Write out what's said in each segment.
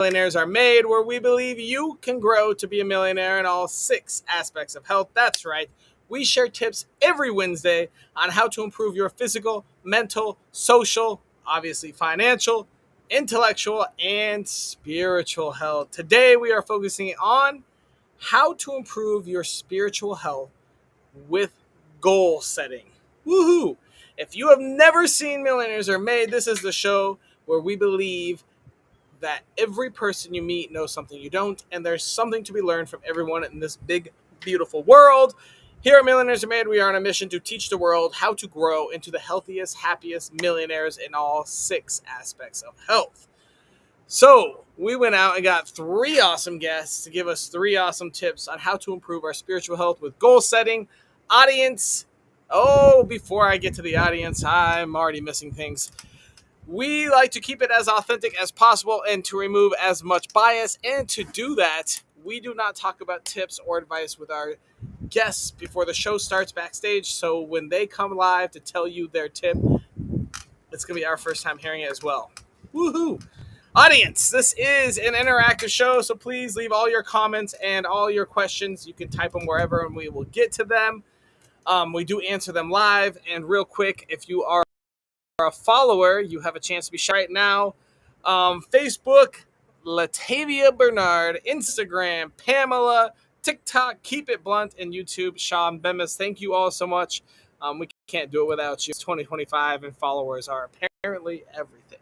Millionaires Are Made, where we believe you can grow to be a millionaire in all 6 aspects of health. That's right. We share tips every Wednesday on how to improve your physical, mental, social, obviously financial, intellectual, and spiritual health. Today, we are focusing on how to improve your spiritual health with goal setting. Woohoo! If you have never seen Millionaires Are Made, this is the show where we believe that every person you meet knows something you don't, and there's something to be learned from everyone in this big, beautiful world. Here at Millionaires Are Made, we are on a mission to teach the world how to grow into the healthiest, happiest millionaires in all 6 aspects of health. So, we went out and got 3 awesome guests to give us 3 awesome tips on how to improve our spiritual health with goal setting. Audience, before I get to the audience, I'm already missing things. We like to keep it as authentic as possible and to remove as much bias. And to do that, we do not talk about tips or advice with our guests before the show starts backstage. So when they come live to tell you their tip, it's going to be our first time hearing it as well. Woohoo! Audience, this is an interactive show, so please leave all your comments and all your questions. You can type them wherever and we will get to them. We do answer them live. And real quick, if you are a follower, you have a chance to be shout right now. Facebook, Latavia Bernard, Instagram, Pamela, TikTok, Keep It Blunt, and YouTube, Sean Bemis. Thank you all so much. We can't do it without you. It's 2025 and followers are apparently everything.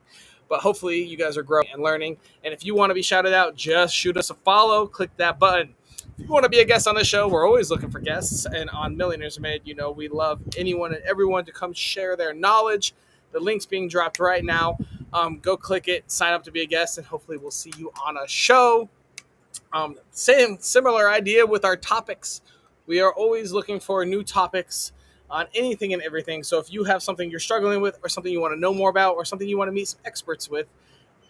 But hopefully you guys are growing and learning. And if you want to be shouted out, just shoot us a follow. Click that button. If you want to be a guest on the show, we're always looking for guests. And on Millionaires Are Made, we love anyone and everyone to come share their knowledge. The link's being dropped right now. Go click it, sign up to be a guest, and hopefully we'll see you on a show. Similar idea with our topics. We are always looking for new topics on anything and everything. So if you have something you're struggling with or something you want to know more about or something you want to meet some experts with,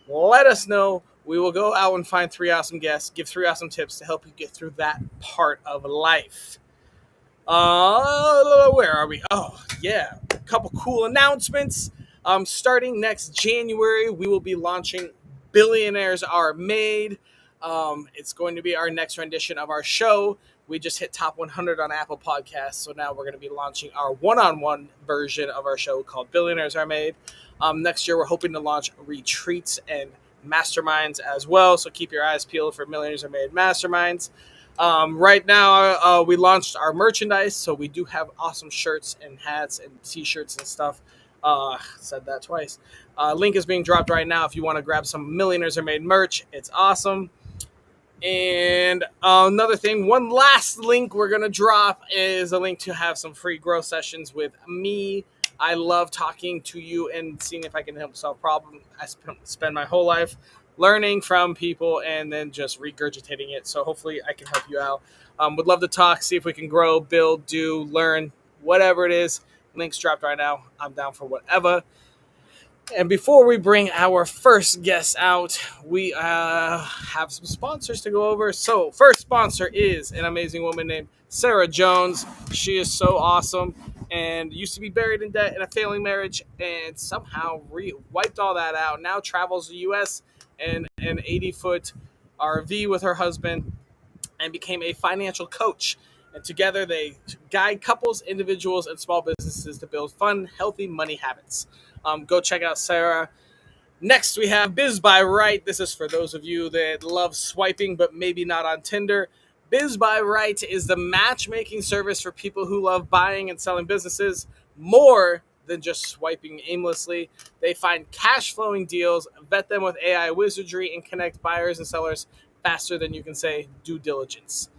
let us know. We will go out and find 3 awesome guests, give 3 awesome tips to help you get through that part of life. Where are we? Oh, yeah. A couple cool announcements. Starting next January, we will be launching Billionaires Are Made. It's going to be our next rendition of our show. We just hit top 100 on Apple Podcasts, so now we're going to be launching our one-on-one version of our show called Billionaires Are Made. Next year, we're hoping to launch retreats and masterminds as well, so keep your eyes peeled for Millionaires Are Made masterminds. Right now, we launched our merchandise, so we do have awesome shirts and hats and t-shirts and stuff. Said that twice. Link is being dropped right now if you want to grab some Millionaires Are Made merch. It's awesome. And another thing, one last link we're going to drop is a link to have some free growth sessions with me. I love talking to you and seeing if I can help solve problems. I spend my whole life learning from people and then just regurgitating it. So hopefully I can help you out. Would love to talk, see if we can grow, build, do, learn, whatever it is. Links dropped right now. I'm down for whatever. And before we bring our first guest out, we have some sponsors to go over. So first sponsor is an amazing woman named Sarah Jones. She is so awesome and used to be buried in debt in a failing marriage and somehow wiped all that out. Now travels the U.S. in an 80-foot RV with her husband and became a financial coach. And together they guide couples, individuals, and small businesses to build fun, healthy money habits. Go check out Sarah. Next, we have Biz by Right. This is for those of you that love swiping, but maybe not on Tinder. Biz by Right is the matchmaking service for people who love buying and selling businesses more than just swiping aimlessly. They find cash flowing deals, vet them with AI wizardry, and connect buyers and sellers faster than you can say due diligence.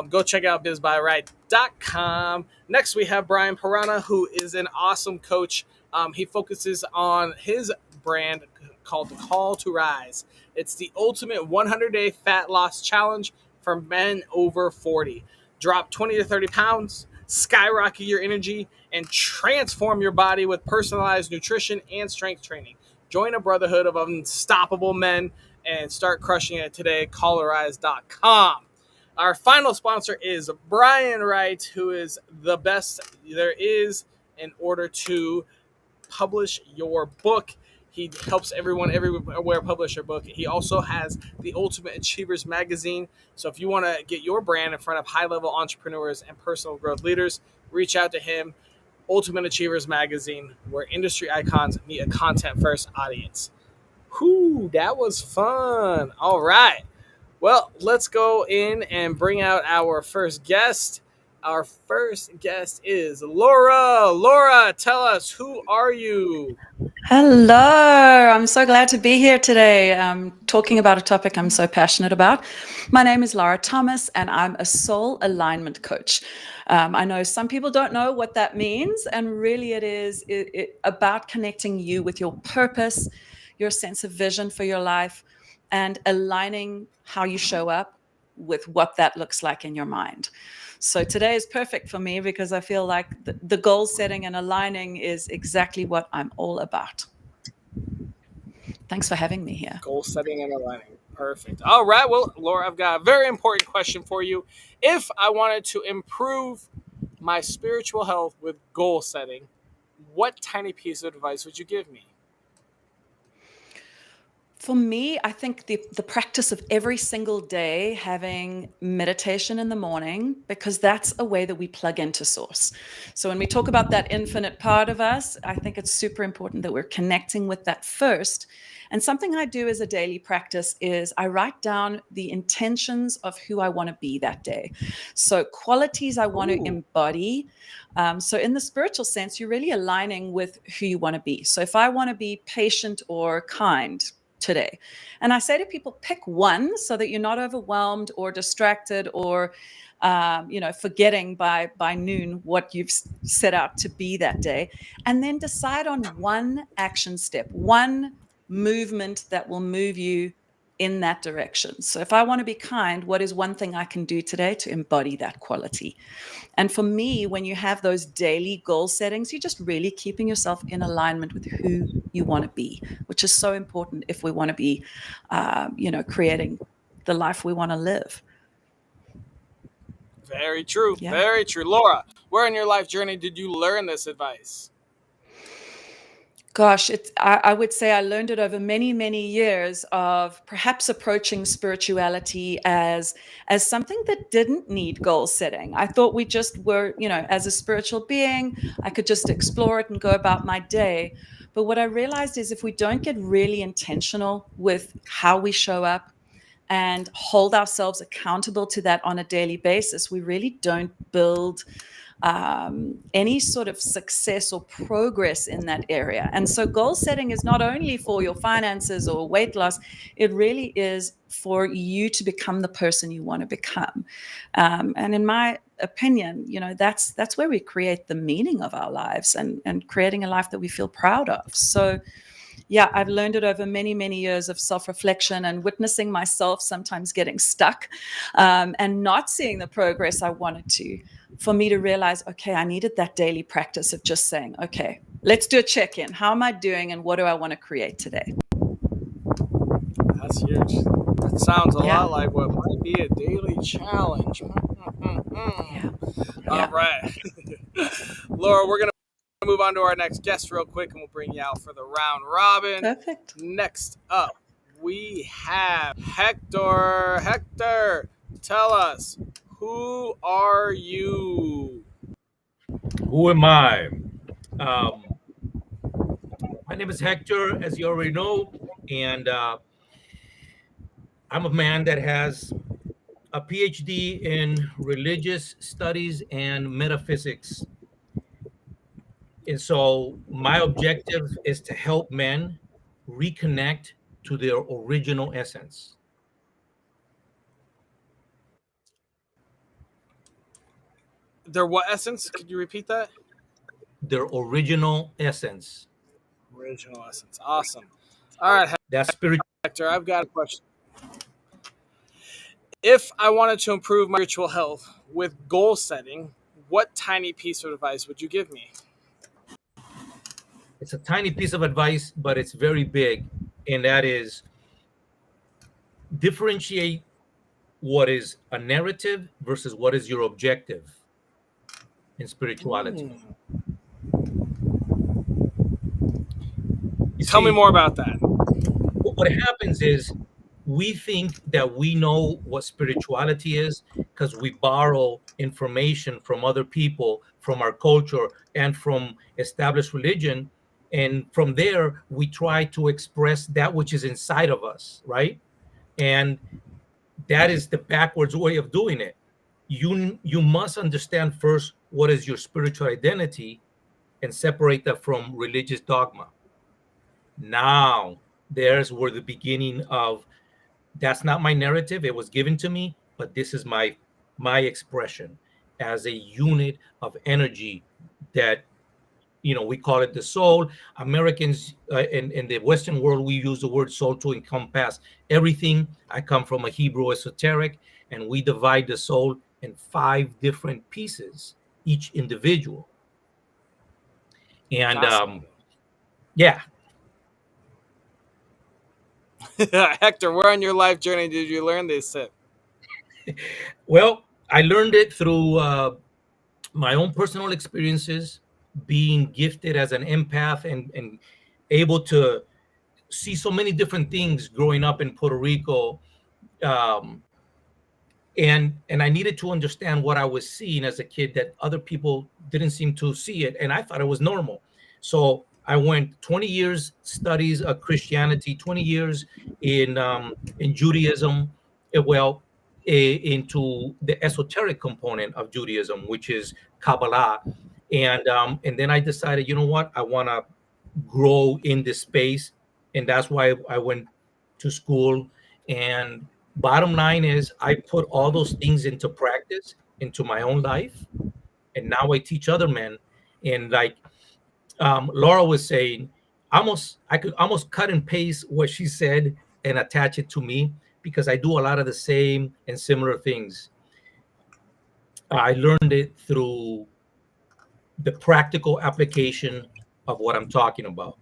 Go check out bizbyright.com. Next, we have Brian Parana, who is an awesome coach. He focuses on his brand called The Call to Rise. It's the ultimate 100-day fat loss challenge for men over 40. Drop 20 to 30 pounds, skyrocket your energy, and transform your body with personalized nutrition and strength training. Join a brotherhood of unstoppable men and start crushing it today. CallToRise.com. Our final sponsor is Brian Wright, who is the best there is in order to publish your book. He helps everyone everywhere publish their book. He also has the Ultimate Achievers magazine. So if you want to get your brand in front of high level entrepreneurs and personal growth leaders, reach out to him. Ultimate Achievers magazine, where industry icons meet a content first audience. Whew, that was fun. All right. Well, let's go in and bring out our first guest. Our first guest is Laura. Laura, tell us, who are you? Hello, I'm so glad to be here today, talking about a topic I'm so passionate about. My name is Lara Thomas, and I'm a soul alignment coach. I know some people don't know what that means, and really it is about connecting you with your purpose, your sense of vision for your life, and aligning how you show up with what that looks like in your mind. So today is perfect for me because I feel like the goal setting and aligning is exactly what I'm all about. Thanks for having me here. Goal setting and aligning. Perfect. All right. Well, Laura, I've got a very important question for you. If I wanted to improve my spiritual health with goal setting, what tiny piece of advice would you give me? For me, I think the practice of every single day having meditation in the morning, because that's a way that we plug into source. So when we talk about that infinite part of us, I think it's super important that we're connecting with that first. And something I do as a daily practice is I write down the intentions of who I want to be that day. So qualities I want to Ooh. embody. So in the spiritual sense, you're really aligning with who you want to be. So if I want to be patient or kind today. And I say to people, pick one so that you're not overwhelmed or distracted or forgetting by noon what you've set out to be that day. And then decide on one action step, one movement that will move you in that direction. So if I want to be kind, what is one thing I can do today to embody that quality? And for me, when you have those daily goal settings, you're just really keeping yourself in alignment with who you want to be, which is so important if we want to be, creating the life we want to live. Very true. Yeah. Very true. Laura, where in your life journey did you learn this advice? Gosh, I would say I learned it over many, many years of perhaps approaching spirituality as something that didn't need goal setting. I thought we just were, as a spiritual being, I could just explore it and go about my day. But what I realized is if we don't get really intentional with how we show up and hold ourselves accountable to that on a daily basis, we really don't build any sort of success or progress in that area. And so goal setting is not only for your finances or weight loss, it really is for you to become the person you want to become. And in my opinion, that's where we create the meaning of our lives and creating a life that we feel proud of. So yeah, I've learned it over many, many years of self-reflection and witnessing myself sometimes getting stuck and not seeing the progress I wanted to, for me to realize, okay, I needed that daily practice of just saying, okay, let's do a check-in. How am I doing and what do I want to create today? That's huge. That sounds a Yeah, lot like what might be a daily challenge. yeah, All yeah. right. Laura, we're going to move on to our next guest real quick and we'll bring you out for the round robin. Perfect. Next up, we have Hector. Hector, tell us, who are you? Who am I? Um, my name is Hector, as you already know, and I'm a man that has a PhD in religious studies and metaphysics. And so my objective is to help men reconnect to their original essence. Their what essence? Could you repeat that? Their original essence. Original essence. Awesome. All right, That's spirit. Hector, I've got a question. If I wanted to improve my spiritual health with goal setting, what tiny piece of advice would you give me? It's a tiny piece of advice, but it's very big. And that is differentiate what is a narrative versus what is your objective in spirituality. Mm. You Tell me see, more about that. what happens is we think that we know what spirituality is because we borrow information from other people, from our culture, and from established religion. And from there, we try to express that which is inside of us, right? And that is the backwards way of doing it. You must understand first what is your spiritual identity and separate that from religious dogma. Now, there's where the beginning of that's not my narrative. It was given to me, but this is my expression as a unit of energy that we call it the soul. Americans in the Western world, we use the word soul to encompass everything. I come from a Hebrew esoteric, and we divide the soul in five different pieces, each individual. And Fascinating. yeah, Hector, where on your life journey did you learn this? well, I learned it through my own personal experiences, being gifted as an empath and able to see so many different things growing up in Puerto Rico. Um, and I needed to understand what I was seeing as a kid that other people didn't seem to see it, and I thought it was normal. So I went 20 years studies of Christianity, 20 years in Judaism, well, into the esoteric component of Judaism, which is Kabbalah, and then I decided, you know what, I want to grow in this space, and that's why I went to school. And bottom line is, I put all those things into practice into my own life, and now I teach other men. And like Laura was saying, almost I could almost cut and paste what she said and attach it to me because I do a lot of the same and similar things. I learned it through the practical application of what I'm talking about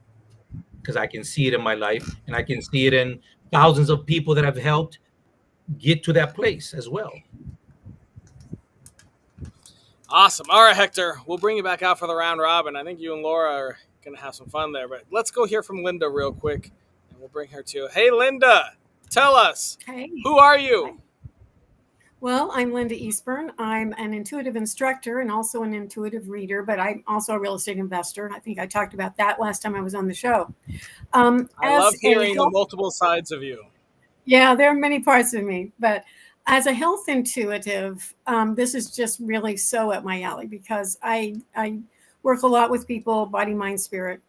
because I can see it in my life and I can see it in thousands of people that I've helped get to that place as well. Awesome. All right, Hector, we'll bring you back out for the round robin. I think you and Laura are going to have some fun there, but let's go hear from Linda real quick, and we'll bring her to. Hey, Linda, tell us, Hey, who are hi. you? Well, I'm Linda Eastburn. I'm an intuitive instructor and also an intuitive reader, but I'm also a real estate investor. I think I talked about that last time I was on the show. I love As a hearing the health, multiple sides of you. yeah, there are many parts of me, but as a health intuitive, this is just really so up my alley because I work a lot with people, body, mind, spirit,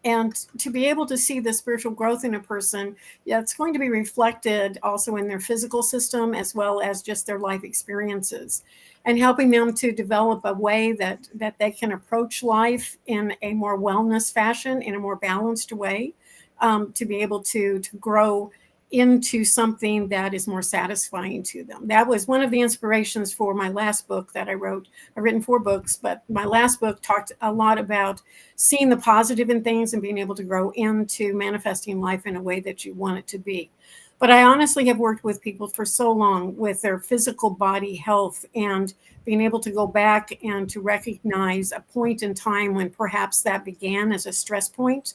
and to be able to see the spiritual growth in a person, yeah, it's going to be reflected also in their physical system as well as just their life experiences, and helping them to develop a way that they can approach life in a more wellness fashion, in a more balanced way, to be able to grow into something that is more satisfying to them. That was one of the inspirations for my last book that I wrote. I've written 4 books, but my last book talked a lot about seeing the positive in things and being able to grow into manifesting life in a way that you want it to be. But I honestly have worked with people for so long with their physical body health and being able to go back and to recognize a point in time when perhaps that began as a stress point,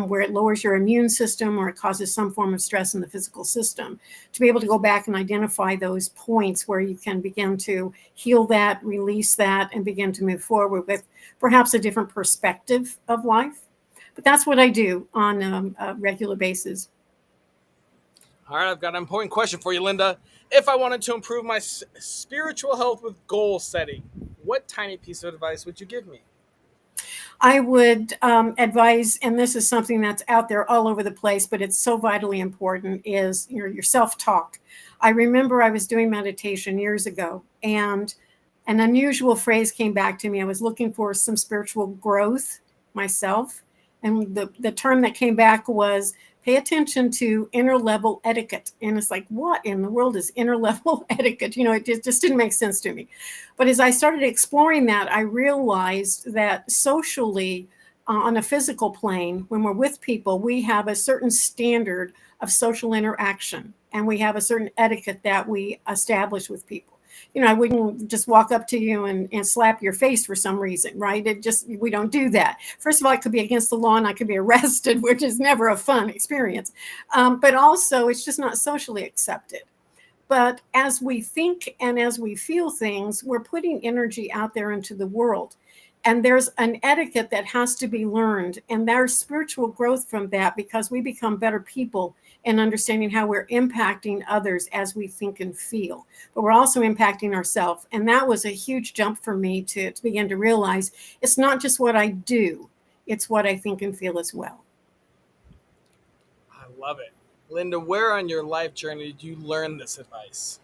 where it lowers your immune system or it causes some form of stress in the physical system, to be able to go back and identify those points where you can begin to heal that, release that, and begin to move forward with perhaps a different perspective of life. But that's what I do on a regular basis. All right, I've got an important question for you, Linda. If I wanted to improve my spiritual health with goal setting, what tiny piece of advice would you give me? I would advise, and this is something that's out there all over the place, but it's so vitally important, is your self-talk. I remember I was doing meditation years ago, and an unusual phrase came back to me. I was looking for some spiritual growth myself, and the term that came back was pay attention to inner level etiquette. And it's like, what in the world is inner level etiquette? It just didn't make sense to me. But as I started exploring that, I realized that socially, on a physical plane, when we're with people, we have a certain standard of social interaction, and we have a certain etiquette that we establish with people. I wouldn't just walk up to you and slap your face for some reason, right? We don't do that. First of all, it could be against the law and I could be arrested, which is never a fun experience. But also, it's just not socially accepted. But as we think and as we feel things, we're putting energy out there into the world. And there's an etiquette that has to be learned. And there's spiritual growth from that because we become better people in understanding how we're impacting others as we think and feel. But we're also impacting ourselves. And that was a huge jump for me to begin to realize it's not just what I do, it's what I think and feel as well. I love it. Linda, where on your life journey did you learn this advice?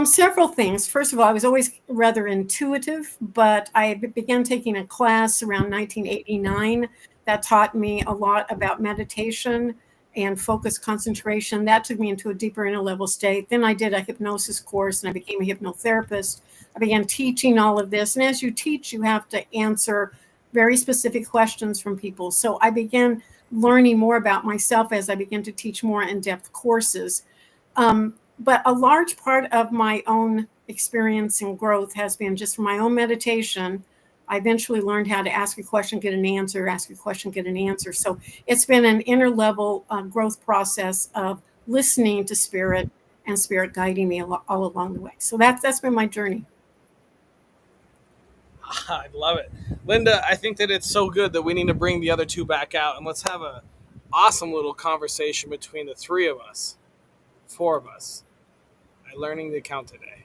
Several things. First of all, I was always rather intuitive, but I began taking a class around 1989 that taught me a lot about meditation and focus concentration. That took me into a deeper inner level state. Then I did a hypnosis course and I became a hypnotherapist. I began teaching all of this. And as you teach, you have to answer very specific questions from people. So I began learning more about myself as I began to teach more in-depth courses. But a large part of my own experience and growth has been just from my own meditation. I eventually learned how to ask a question, get an answer, ask a question, get an answer. So it's been an inner level growth process of listening to spirit and spirit guiding me all along the way. So that's been my journey. I love it. Linda, I think that it's so good that we need to bring the other two back out and let's have a awesome little conversation between the three of us, four of us. Learning to count today.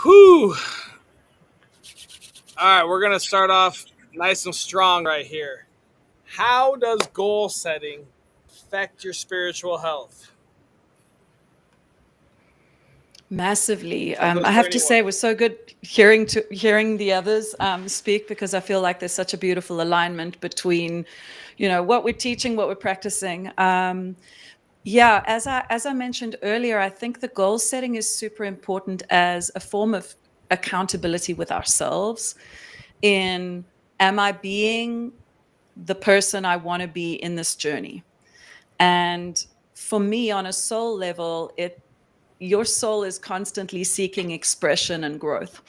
Whew. All right, we're going to start off nice and strong right here. How does goal setting affect your spiritual health? Massively. I have to say, it was so good hearing the others speak, because I feel like there's such a beautiful alignment between, what we're teaching, what we're practicing. Yeah, as I mentioned earlier, I think the goal setting is super important as a form of accountability with ourselves. Am I being the person I want to be in this journey? And for me, on a soul level, your soul is constantly seeking expression and growth.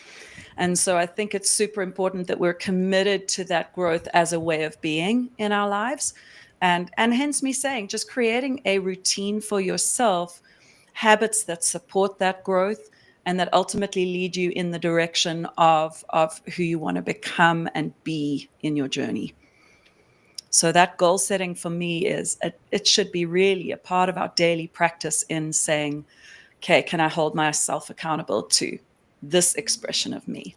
And so I think it's super important that we're committed to that growth as a way of being in our lives. And hence me saying, just creating a routine for yourself, habits that support that growth and that ultimately lead you in the direction of who you want to become and be in your journey. So that goal setting for me it should be really a part of our daily practice in saying, okay, can I hold myself accountable to this expression of me?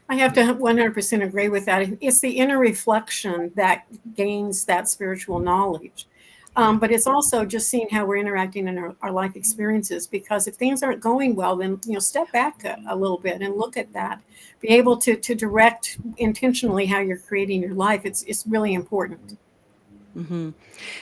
I have to 100% agree with that. It's the inner reflection that gains that spiritual knowledge. But it's also just seeing how we're interacting in our life experiences, because if things aren't going well, then step back a little bit and look at that. Be able to direct intentionally how you're creating your life. It's really important. Mm-hmm.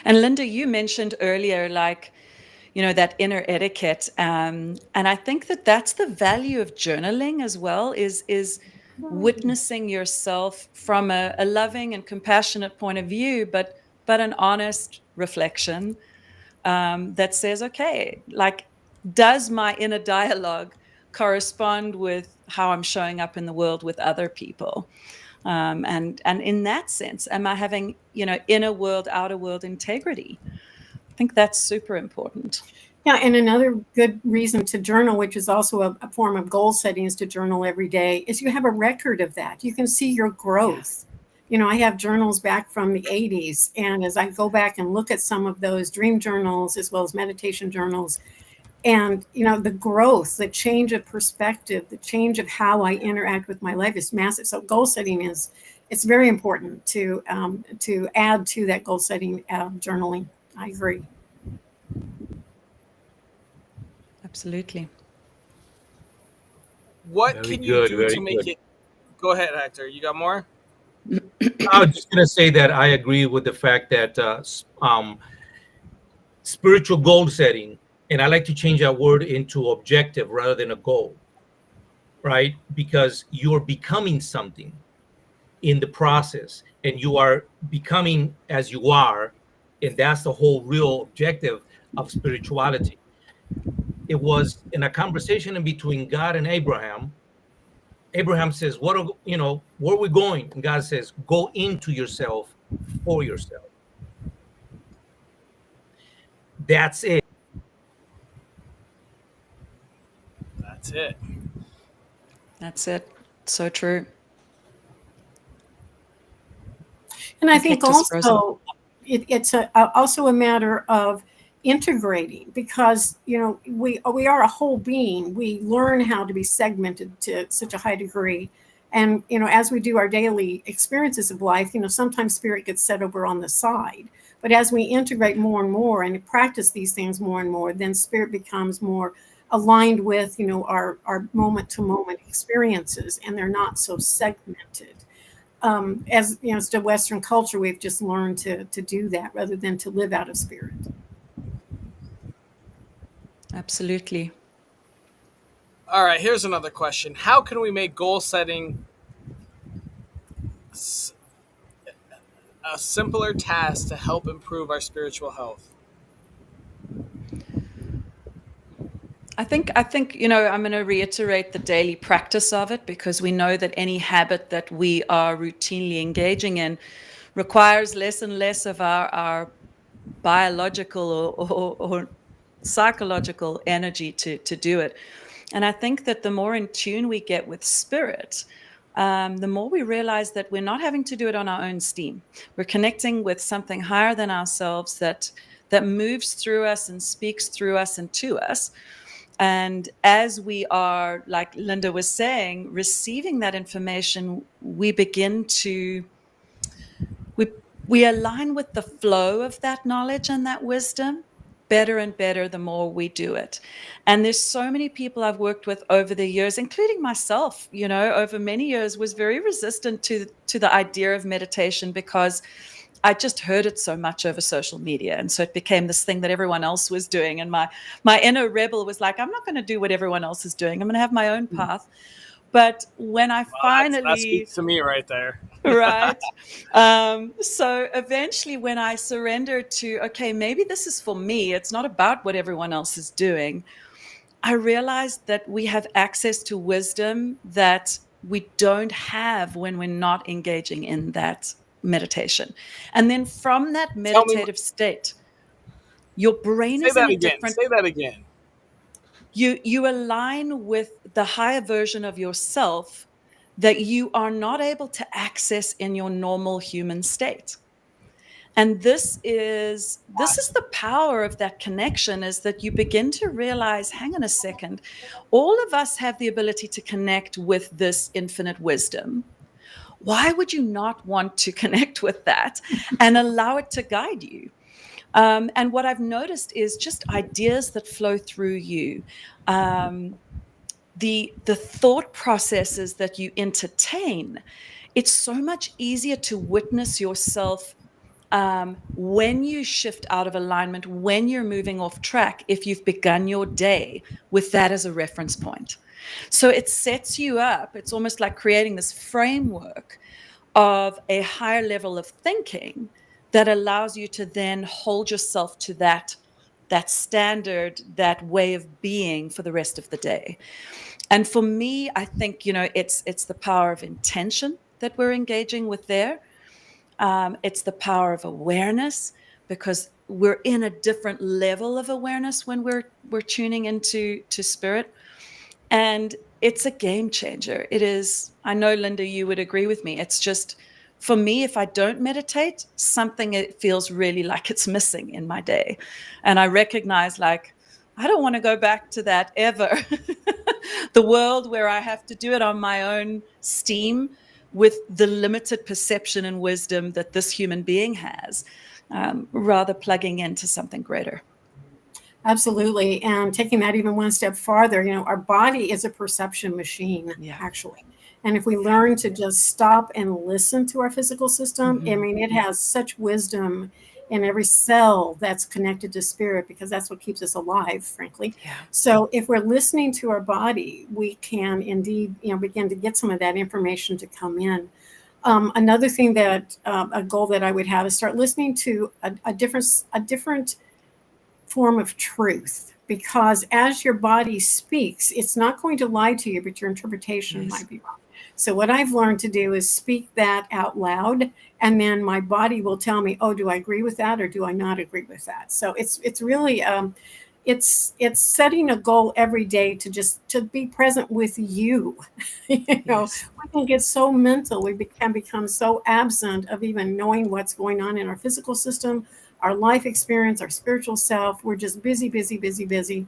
And Linda, you mentioned earlier, that inner etiquette. And I think that that's the value of journaling as well, is witnessing yourself from a loving and compassionate point of view, but an honest reflection that says, okay, does my inner dialogue correspond with how I'm showing up in the world with other people? And in that sense, am I having, inner world, outer world integrity? I think that's super important. Yeah, and another good reason to journal, which is also a form of goal setting, is to journal every day, is you have a record of that. You can see your growth. I have journals back from the 80s, and as I go back and look at some of those dream journals as well as meditation journals, and the growth, the change of perspective, the change of how I interact with my life is massive. So goal setting it's very important to add to that goal setting journaling. I agree. Absolutely. What Very can you good, do very to make good. it? Go ahead, Hector. You got more? I was just going to say that I agree with the fact that spiritual goal setting, and I like to change that word into objective rather than a goal, right? Because you're becoming something in the process, and you are becoming as you are, and that's the whole real objective of spirituality. It was in a conversation in between God and Abraham. Abraham says, where are we going? And God says, go into yourself for yourself. That's it. That's it. That's it. So true. And I I think think Hector's frozen. also it's also a matter of integrating, because we are a whole being. We learn how to be segmented to such a high degree, and as we do our daily experiences of life, sometimes spirit gets set over on the side. But as we integrate more and more and practice these things more and more, then spirit becomes more aligned with our moment to moment experiences, and they're not so segmented. As it's the Western culture, we've just learned to do that rather than to live out of spirit. Absolutely. All right, here's another question. How can we make goal setting a simpler task to help improve our spiritual health? I think I'm going to reiterate the daily practice of it, because we know that any habit that we are routinely engaging in requires less and less of our biological or psychological energy to do it. And I think that the more in tune we get with spirit, the more we realize that we're not having to do it on our own steam. We're connecting with something higher than ourselves that moves through us and speaks through us and to us. And as we are, like Linda was saying, receiving that information, we begin to we we align with the flow of that knowledge and that wisdom better and better the more we do it. And there's so many people I've worked with over the years, including myself, over many years, was very resistant to the idea of meditation, because I just heard it so much over social media. And so it became this thing that everyone else was doing. And my inner rebel was like, I'm not going to do what everyone else is doing. I'm going to have my own path. But when I Well, that finally, speaks to me right there. right. So eventually, when I surrendered to, okay, maybe this is for me, it's not about what everyone else is doing, I realized that we have access to wisdom that we don't have when we're not engaging in that meditation. And then from that Tell me, meditative state, your brain say is in that a again. different, Say that again. you align with the higher version of yourself that you are not able to access in your normal human state. And this is the power of that connection, is that you begin to realize, hang on a second, all of us have the ability to connect with this infinite wisdom. Why would you not want to connect with that and allow it to guide you? And what I've noticed is just ideas that flow through you. The thought processes that you entertain, it's so much easier to witness yourself when you shift out of alignment, when you're moving off track, if you've begun your day with that as a reference point. So it sets you up. It's almost like creating this framework of a higher level of thinking that allows you to then hold yourself to that standard, that way of being for the rest of the day. And for me, I think, it's the power of intention that we're engaging with there. It's the power of awareness, because we're in a different level of awareness when we're tuning into spirit. And it's a game changer. It is. I know, Linda, you would agree with me. It's just, for me, if I don't meditate, something, it feels really like it's missing in my day. And I recognize, like, I don't want to go back to that ever. The world where I have to do it on my own steam with the limited perception and wisdom that this human being has, rather plugging into something greater. Absolutely. And taking that even one step farther, our body is a perception machine, Yeah. actually. And if we learn to just stop and listen to our physical system, I mean, it has such wisdom in every cell that's connected to spirit, because that's what keeps us alive, frankly. Yeah. So if we're listening to our body, we can indeed, begin to get some of that information to come in. Another thing that a goal that I would have is start listening to a different form of truth, because as your body speaks, it's not going to lie to you, but your interpretation Yes. might be wrong. So what I've learned to do is speak that out loud, and then my body will tell me, oh, do I agree with that or do I not agree with that? So it's really it's setting a goal every day to just to be present with you. You know, Yes. we can get so mental, can become so absent of even knowing what's going on in our physical system, our life experience, our spiritual self. We're just busy, busy, busy, busy.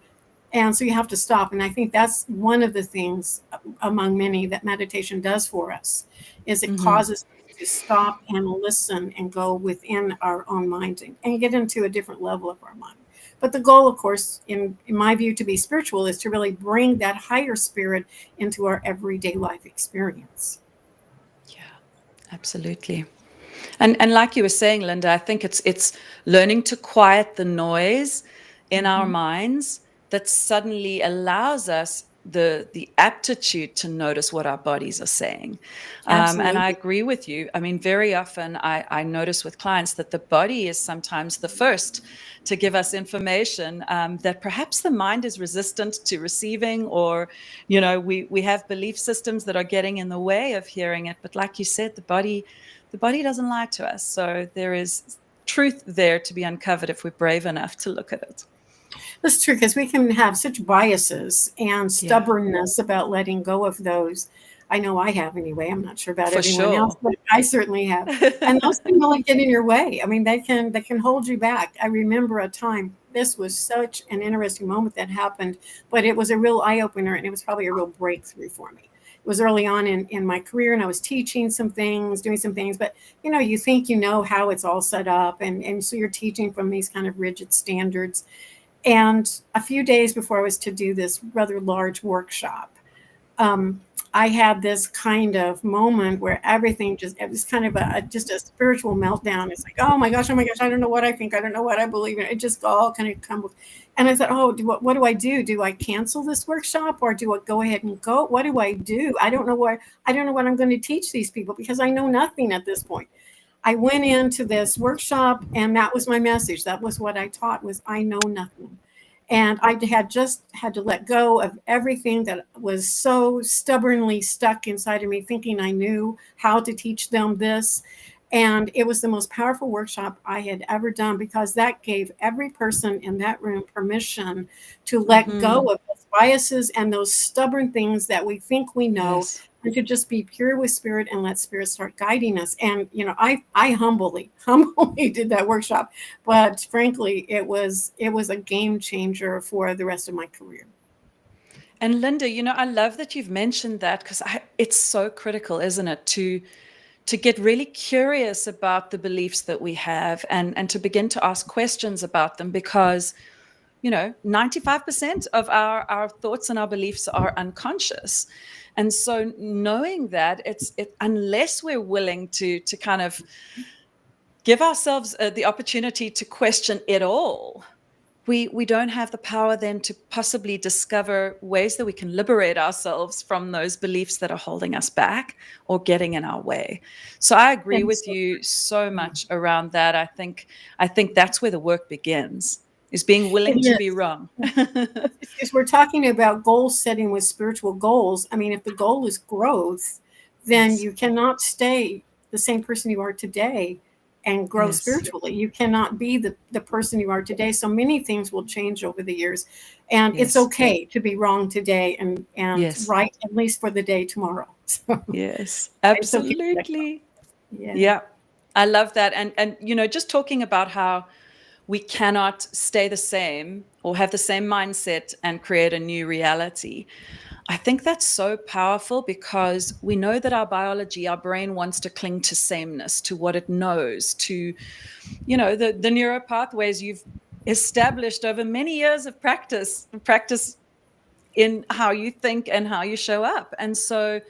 And so you have to stop. And I think that's one of the things among many that meditation does for us, is it Mm-hmm. causes us to stop and listen and go within our own mind and get into a different level of our mind. But the goal, of course, in my view, to be spiritual is to really bring that higher spirit into our everyday life experience. Yeah, absolutely. And like you were saying, Linda, I think it's learning to quiet the noise in our Mhm. minds that suddenly allows us the aptitude to notice what our bodies are saying. And I Absolutely. agree with you. I mean, very often I notice with clients that the body is sometimes the first to give us information that perhaps the mind is resistant to receiving, or, we have belief systems that are getting in the way of hearing it. But like you said, the body doesn't lie to us. So there is truth there to be uncovered if we're brave enough to look at it. That's true, because we can have such biases and Yeah, stubbornness about letting go of those. I know I have anyway. I'm not sure about for everyone else, sure. but I certainly have. And those can really get in your way. I mean, they can hold you back. I remember a time, this was such an interesting moment that happened, but it was a real eye opener, and it was probably a real breakthrough for me. It was early on in my career, and I was teaching some things, doing some things, but you think you know how it's all set up, and so you're teaching from these kind of rigid standards. And a few days before I was to do this rather large workshop, um, I had this kind of moment where everything it was kind of just a spiritual meltdown. It's like, oh my gosh, I don't know what I think. I don't know what I believe in. It just all kind of crumbled. And I thought, oh, what do I do? Do I cancel this workshop, or do I go ahead and go? What do I do? I don't know what I'm going to teach these people, because I know nothing at this point. I went into this workshop, and that was my message. That was what I taught, was I know nothing. And I had just had to let go of everything that was so stubbornly stuck inside of me, thinking I knew how to teach them this. And it was the most powerful workshop I had ever done, because that gave every person in that room permission to let go Mm-hmm. of those biases and those stubborn things that we think we know, Yes. and to just be pure with spirit and let spirit start guiding us. And I humbly humbly did that workshop, but frankly, it was a game changer for the rest of my career. And Linda, I love that you've mentioned that, because it's so critical, isn't it, to get really curious about the beliefs that we have, and to begin to ask questions about them, because 95% of our thoughts and our beliefs are unconscious. And so knowing that, unless we're willing to kind of give ourselves the opportunity to question it all, we don't have the power then to possibly discover ways that we can liberate ourselves from those beliefs that are holding us back or getting in our way. So I agree And with so, you so yeah, much around that. I think that's where the work begins, is being it willing to be is. wrong. If we're talking about goal setting with spiritual goals, I mean, if the goal is growth, then Yes. you cannot stay the same person you are today and grow Yes. spiritually. You cannot be the person you are today. So many things will change over the years. And it's Yes. okay to be wrong today and Yes. right, at least for the day tomorrow. So Yes. it's okay to let go. Absolutely. Yeah. Yeah. I love that. And just talking about how we cannot stay the same or have the same mindset and create a new reality. I think that's so powerful, because we know that our biology, our brain wants to cling to sameness, to what it knows, to, the neural pathways you've established over many years of practice in how you think and how you show up. And so,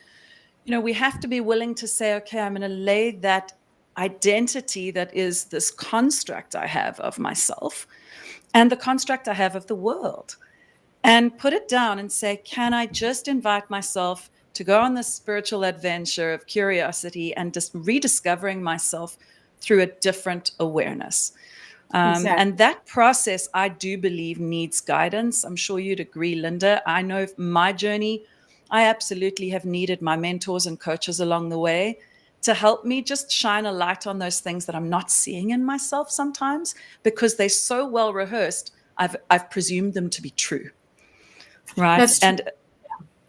we have to be willing to say, okay, I'm going to lay that identity that is this construct I have of myself and the construct I have of the world, and put it down and say, can I just invite myself to go on this spiritual adventure of curiosity and just rediscovering myself through a different awareness? Exactly. And that process, I do believe, needs guidance. I'm sure you'd agree, Linda. I know my journey, I absolutely have needed my mentors and coaches along the way to help me just shine a light on those things that I'm not seeing in myself sometimes because they're so well rehearsed. I've presumed them to be true, right? That's true. And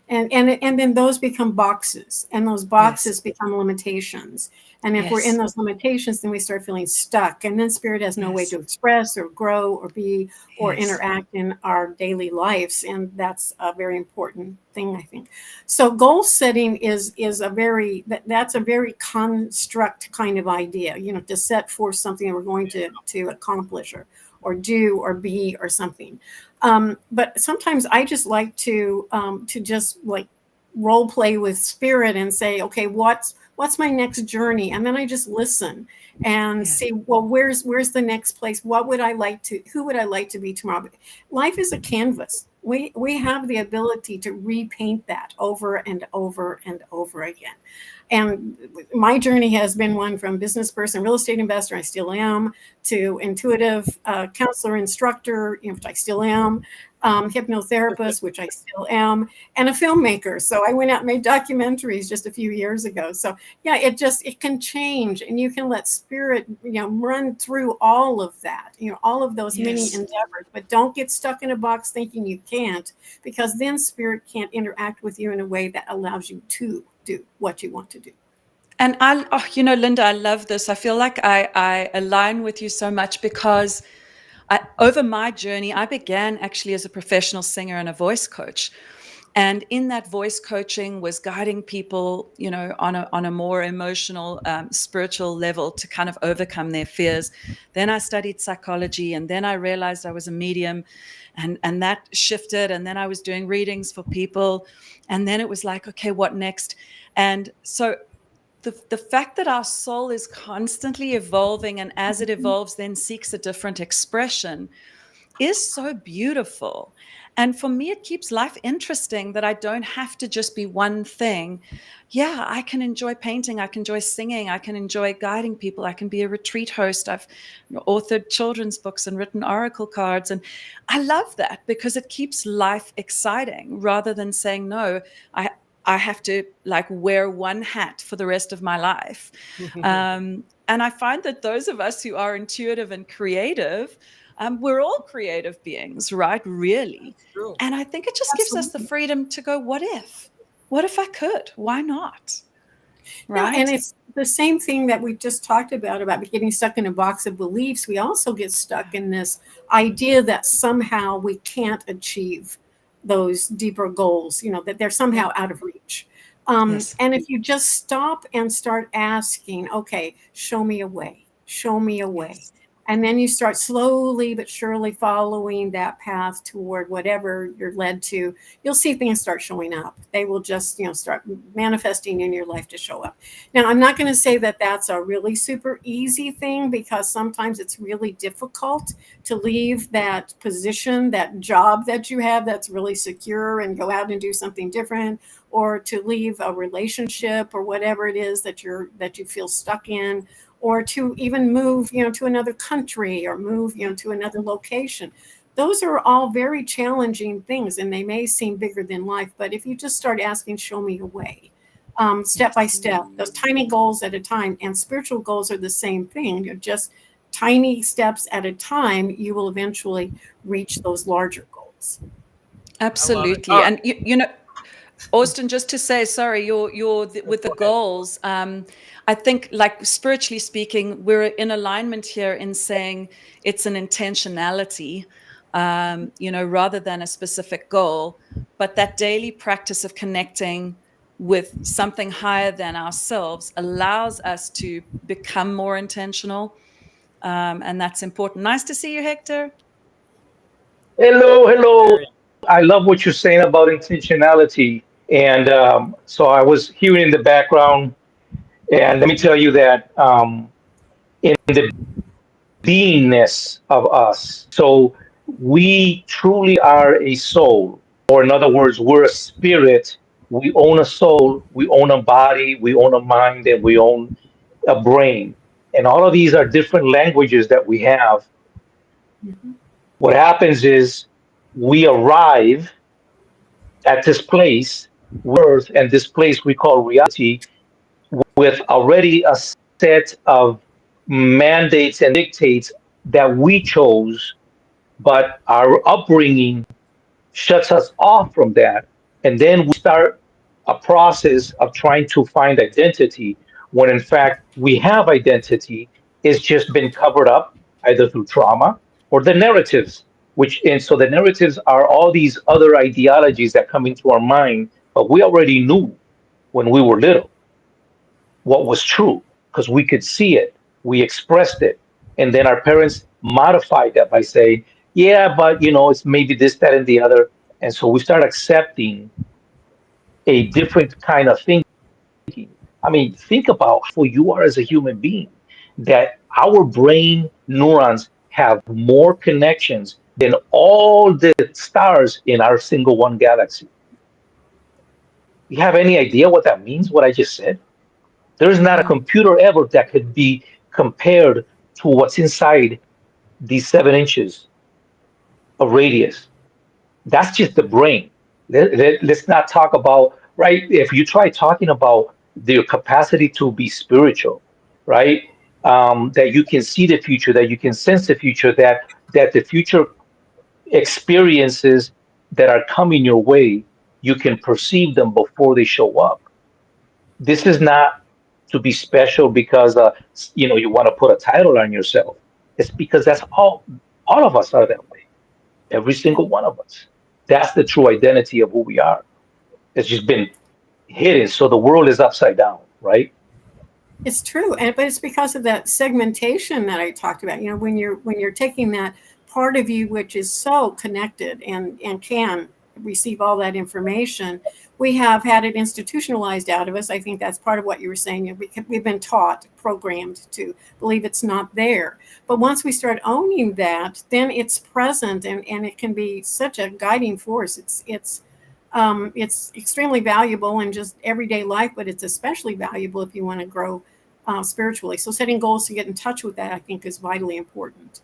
And then those become boxes, and those yes, boxes become limitations. And if we're in yes, those limitations, then we start feeling stuck, and then spirit has no way yes, to express or grow or be or yes, interact in our daily lives, and that's a very important thing, I think. So goal setting is a very that's a very construct kind of idea, to set forth something that we're going to accomplish or do or be or something. But sometimes I just like to just like role play with spirit and say, okay, what's my next journey? And then I just listen and yes, see, well, where's the next place? What would I like to? Who would I like to be tomorrow? Life is a canvas. We have the ability to repaint that over and over and over again. And my journey has been one from business person, real estate investor, I still am, to intuitive counselor, instructor, which I still am, hypnotherapist, which I still am, and a filmmaker. So I went out and made documentaries just a few years ago. So yeah, it can change, and you can let spirit, run through all of that, all of those many yes. endeavors, but don't get stuck in a box thinking you can't, because then spirit can't interact with you in a way that allows you to do what you want to do. And Linda, I love this. I feel like I align with you so much because over my journey, I began actually as a professional singer and a voice coach. And in that voice coaching was guiding people, on a more emotional, spiritual level to kind of overcome their fears. Then I studied psychology, and then I realized I was a medium, and that shifted. And then I was doing readings for people, and then it was like, okay, what next? And so the fact that our soul is constantly evolving, and as it evolves then seeks a different expression, is so beautiful. And for me, it keeps life interesting that I don't have to just be one thing. Yeah, I can enjoy painting, I can enjoy singing, I can enjoy guiding people, I can be a retreat host, I've authored children's books and written oracle cards. And I love that because it keeps life exciting rather than saying, no, I, I have to like wear one hat for the rest of my life. And I find that those of us who are intuitive and creative, we're all creative beings, right? Really. True. And I think it just gives us the Absolutely. freedom to go, what if? What if I could? Why not? No, and Right? it's the same thing that we just talked about getting stuck in a box of beliefs. We also get stuck in this idea that somehow we can't achieve those deeper goals, that they're Yeah. somehow out of reach. Yes. And if you just stop and start asking, okay, show me a way, show me a way. Yes. And then you start slowly but surely following that path toward whatever you're led to, you'll see things start showing up. They will just, start manifesting in your life to show up. Now, I'm not going to say that that's a really super easy thing, because sometimes it's really difficult to leave that position, that job that you have that's really secure, and go out and do something different, or to leave a relationship or whatever it is that you feel stuck in, or to even move, to another country, or move, to another location. Those are all very challenging things, and they may seem bigger than life. But if you just start asking, show me a way, step by Yes. step, those tiny goals at a time. And spiritual goals are the same thing. You're just tiny steps at a time. You will eventually reach those larger goals. I love it. Absolutely. And Austin, just to say, sorry, with the goals. I think, like spiritually speaking, we're in alignment here in saying it's an intentionality, rather than a specific goal. But that daily practice of connecting with something higher than ourselves allows us to become more intentional, and that's important. Nice to see you, Hector. Hello, hello. Very. I love what you're saying about intentionality. And so I was hearing in the background, and let me tell you that in the beingness of us, so we truly are a soul, or in other words, we're a spirit. We own a soul, we own a body, we own a mind, and we own a brain. And all of these are different languages that we have. Mhm. What happens is we arrive at this place, Earth, and this place we call reality, with already a set of mandates and dictates that we chose, but our upbringing shuts us off from that. And then we start a process of trying to find identity when in fact we have identity. It's just been covered up either through trauma or the narratives, which, and so the narratives are all these other ideologies that come into our mind, but we already knew when we were little what was true because we could see it, we expressed it, and then our parents modified that by saying, "Yeah, but it's maybe this, that, and the other," and so we start accepting a different kind of thinking. I mean, think about how you are as a human being. That our brain neurons have more connections than all the stars in our single one galaxy. You have any idea what that means? What I just said? There's not a Wow. computer ever that could be compared to what's inside these 7 inches of radius. That's just the brain. Let's not talk about, right? If you try talking about the capacity to be spiritual, right? That you can see the future, that you can sense the future, that the future experiences that are coming your way, you can perceive them before they show up. This is not to be special because you want to put a title on yourself. It's because that's all of us are that way. Every Yeah. single one of us. That's the true identity of who we are. It's just been hidden, so the world is upside down, right? It's true, and but it's because of that segmentation that I talked about. When you're taking that part of you which is so connected and can receive all that information, we have had it institutionalized out of us. I think that's part of what you were saying. We've been taught, programmed to believe it's not there. But once we start owning that, then it's present, and it can be such a guiding force. It's extremely valuable in just everyday life, but it's especially valuable if you want to grow spiritually. So setting goals to get in touch with that, I think, is vitally important.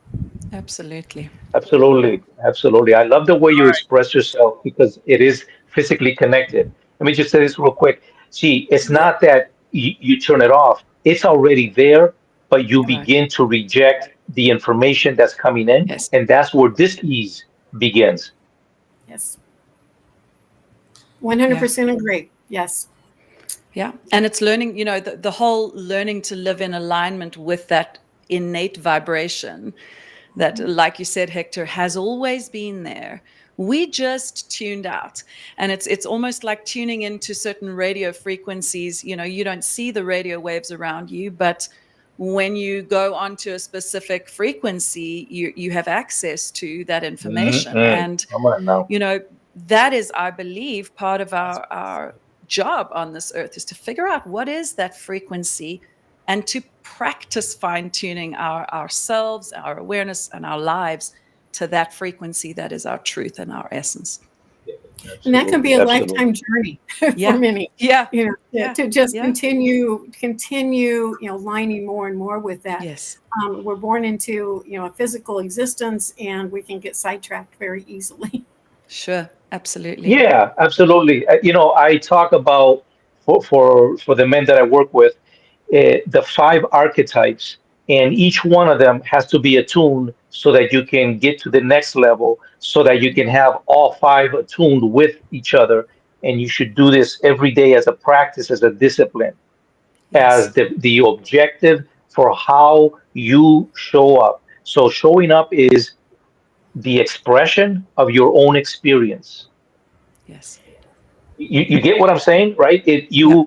Absolutely. Absolutely, absolutely. I love the way All you right. express yourself because it is physically connected. Let me just say this real quick. See, it's Yeah. not that you turn it off, it's already there, but you Right. begin to reject the information that's coming in, Yes. and that's where this ease begins. Yes. Yeah. 100% agree. Yes. Yeah. And it's learning, the whole learning to live in alignment with that innate vibration that, like you said, Hector, has always been there. We just tuned out. And it's almost like tuning into certain radio frequencies. You don't see the radio waves around you, but when you go onto a specific frequency, you have access to that information. Mm-mm. And Come on now. you know that is, I believe, part of our job on this earth, is to figure out what is that frequency and to practice fine-tuning ourselves, our awareness, and our lives to that frequency that is our truth and our essence. And that can be Absolutely, a absolutely. lifetime journey for Yeah. many, Yeah. to, Yeah. to just Yeah. continue, lining more and more with that. Yes. We're born into, a physical existence, and we can get sidetracked very easily. Sure. Absolutely. Yeah, absolutely. I talk about for the men that I work with, the five archetypes, and each one of them has to be attuned so that you can get to the next level, so that you can have all five attuned with each other. And you should do this every day as a practice, as a discipline, Yes. as the objective for how you show up. So showing up is the expression of your own experience. Yes. You get what I'm saying, right? Yeah.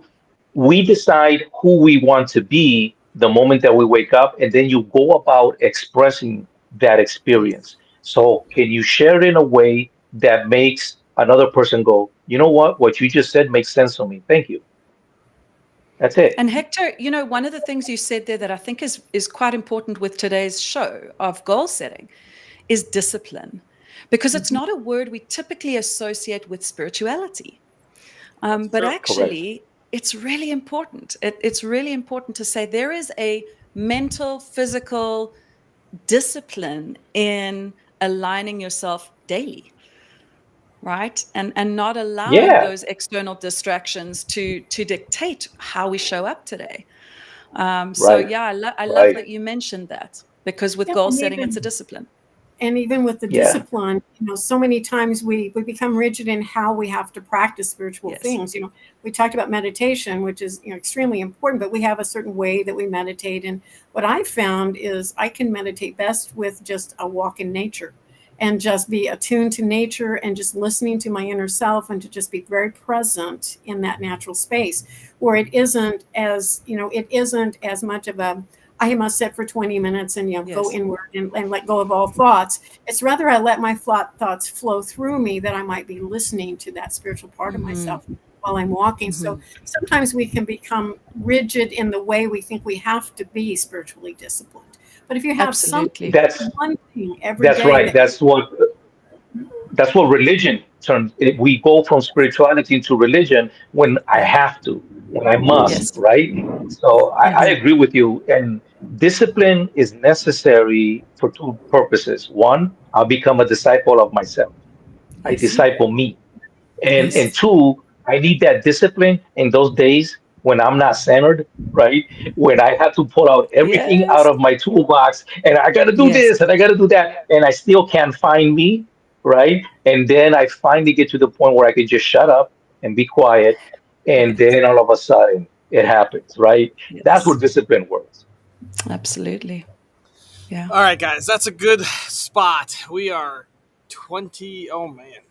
We decide who we want to be the moment that we wake up, and then you go about expressing that Yes. experience. So can you share it in a way that makes another person go, you know what you just said makes sense to me. Thank you. That's it. And Hector, one of the things you said there that I think is quite important with today's show of goal setting is discipline, because it's Mhm. not a word we typically associate with spirituality. But True. Correct. actually, it's really important. It's really important to say there is a mental, physical, discipline in aligning yourself daily, right? And not allowing Yeah, those external distractions to dictate how we show up today. So right, yeah, I love right. that you mentioned that, because with Yeah, goal setting, it's a discipline. and even with the Yeah, discipline, so many times we become rigid in how we have to practice spiritual Yes. things. We talked about meditation, which is extremely important, but we have a certain way that we meditate. And what I found is I can meditate best with just a walk in nature and just be attuned to nature and just listening to my inner self, and to just be very present in that natural space where it isn't as much of a I must sit for 20 minutes and go Yes. inward and let go of all thoughts. It's rather I let my thoughts flow through me, that I might be listening to that spiritual part of Hmm. myself while I'm walking. So Hmm. sometimes we can become rigid in the way we think we have to be spiritually disciplined. But if you have something, Absolutely. that's one thing every that's day right. that That's what religion turns. We go from spirituality to religion when I Yeah. have to, when I must, Yes. right? So I Hmm. agree with you. And discipline is necessary for two purposes. One, I'll become a disciple of myself. I Yes. disciple me. And Yes. two, I need that discipline in those days when I'm not centered, right? When I have to pull out everything out Yes. of my toolbox and I got to do Yes. this and I got to do that, and I still can't find me, right? And then I finally get to the point where I can just shut up and be quiet, and Yes. then all of a sudden it happens, right? That's where Yes. discipline works. Absolutely. Yeah. All right, guys, that's a good spot. We are 20. Oh, man.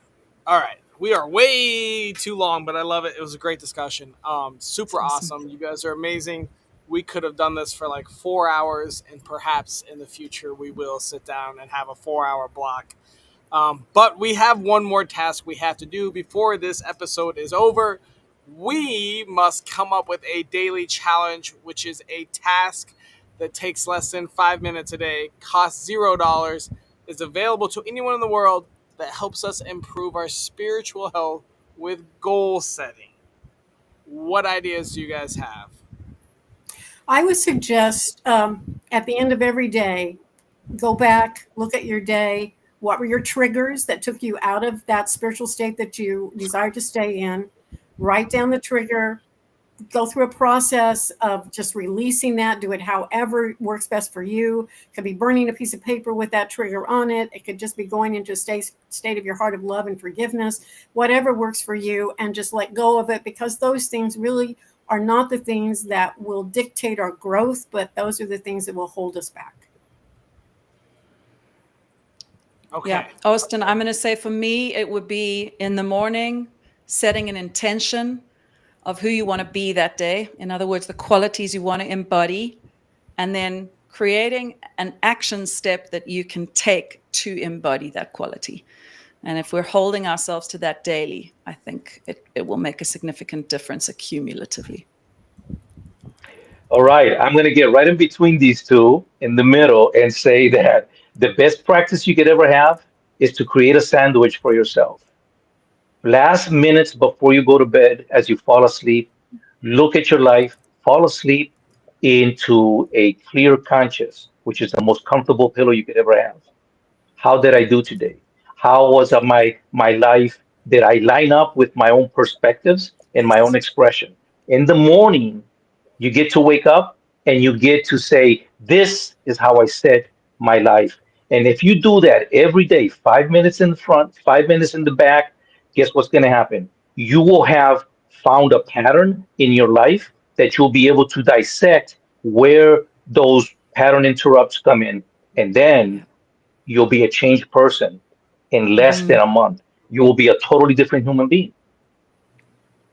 All right. We are way too long, but I love it. It was a great discussion. It's Super awesome. awesome. You guys are amazing. We could have done this for like 4 hours, and perhaps in the future we will sit down and have a 4 hour block. But we have one more task we have to do before this episode is over. We must come up with a daily challenge, which is a task that takes less than 5 minutes a day, costs $0, is available to anyone in the world, that helps us improve our spiritual health with goal setting. What ideas do you guys have? I would suggest, at the end of every day, go back, look at your day. What were your triggers that took you out of that spiritual state that you desired to stay in? Write down the trigger, go through a process of just releasing that. Do it however works best for you. It could be burning a piece of paper with that trigger on it. It could just be going into a state of your heart of love and forgiveness. Whatever works for you, and just let go of it, because those things really are not the things that will dictate our growth, but those are the things that will hold us back. Yeah. Okay. Austin, I'm going to say for me, it would be in the morning, setting an intention of who you want to be that day. In other words, the qualities you want to embody, and then creating an action step that you can take to embody that quality. And if we're holding ourselves to that daily, I think it will make a significant difference accumulatively. All right, I'm going to get right in between these two in the middle and say that the best practice you could ever have is to create a sandwich for yourself. Last minutes before you go to bed, as you fall asleep, look at your life, fall asleep into a clear conscious, which is the most comfortable pillow you could ever have. How did I do today? How was my life? Did I line up with my own perspectives and my own Yes. expression? In the morning, you get to wake up and you get to say, this is how I set my life. And if you do that every day, 5 minutes in the front, 5 minutes in the back, guess what's going to happen? You will have found a pattern in your life that you'll be able to dissect where those pattern interrupts come in. And then Yeah. you'll be a changed person in less Hmm. than a month. You will be a totally different human being.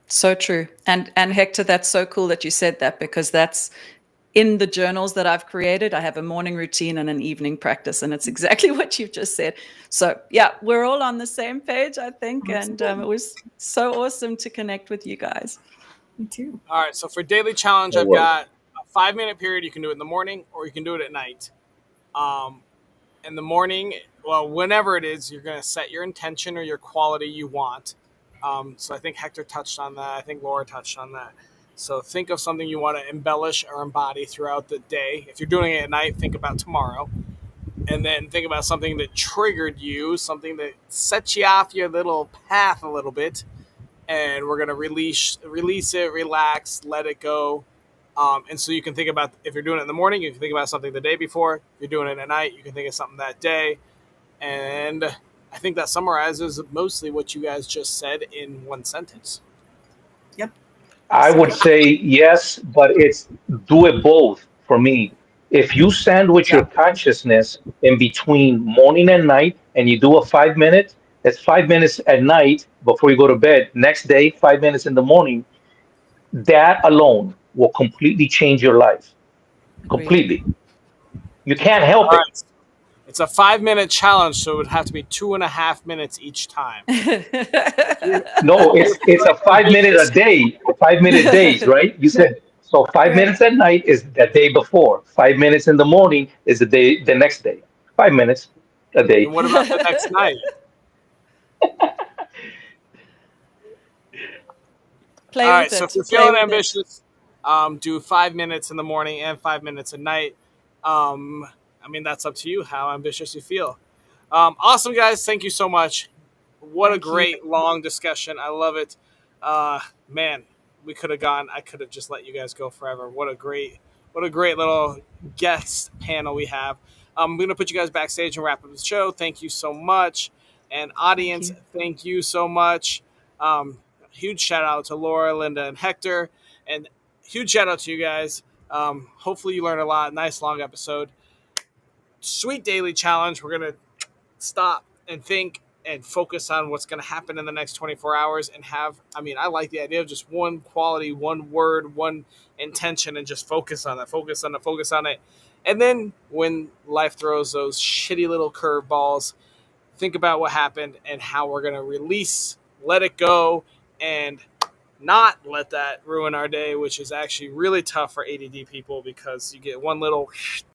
So true. And Hector, that's so cool that you said that, because that's in the journals that I've created. I have a morning routine and an evening practice, and it's exactly what you've just said. So yeah, we're all on the same page, I think. And it Absolutely. was so awesome to connect with you guys. Me too. All right. So for daily challenge, No I've worries. got a 5 minute period. You can do it in the morning or you can do it at night. Um, in the morning, well, whenever it is, you're going to set your intention or your quality you want. So I think Hector touched on that. I think Laura touched on that. So think of something you want to embellish or embody throughout the day. If you're doing it at night, think about tomorrow. and then think about something that triggered you, something that sets you off your little path a little bit, and we're gonna release it, relax, let it go. And so you can think about, if you're doing it in the morning, you can think about something the day before. If you're doing it at night, you can think of something that day. And I think that summarizes mostly what you guys just said in one sentence. Yep. I would Absolutely. say yes, but it's do it both for me. If you sandwich your Yeah, consciousness in between morning and night and you do a 5 minute, that's 5 minutes at night before you go to bed. Next day, 5 minutes in the morning, that alone will completely change your life. agreed. Completely. You can't Okay. help All it. right. It's a 5 minute challenge, so it would have to be 2.5 minutes each time. No, You're it's a feeling 5 minute a ambitious. day, 5 minute days, right? You said so 5 minutes Right. at night is the day before. 5 minutes in the morning is the next day. 5 minutes a day. And what about the next night? Play All with right. So if it. you're Play feeling with it. ambitious, do 5 minutes in the morning and 5 minutes at night. Um, I mean, that's up to you how ambitious you feel. Awesome, guys. Thank you so much. What a Thank you. great long discussion. I love it. Man, we could have gone. I could have just let you guys go forever. What a great little guest panel we have. I'm going to put you guys backstage and wrap up the show. Thank you so much. And Thank audience, you. thank you so much. Huge shout out to Laura, Linda, and Hector. And huge shout out to you guys. Hopefully you learned a lot. Nice long episode. Sweet daily challenge. We're going to stop and think and focus on what's going to happen in the next 24 hours and have, I mean, I like the idea of just one quality, one word, one intention, and just focus on it, focus on it, focus on it. And then when life throws those shitty little curveballs, think about what happened and how we're going to release, let it go, and not let that ruin our day, which is actually really tough for ADD people because you get one little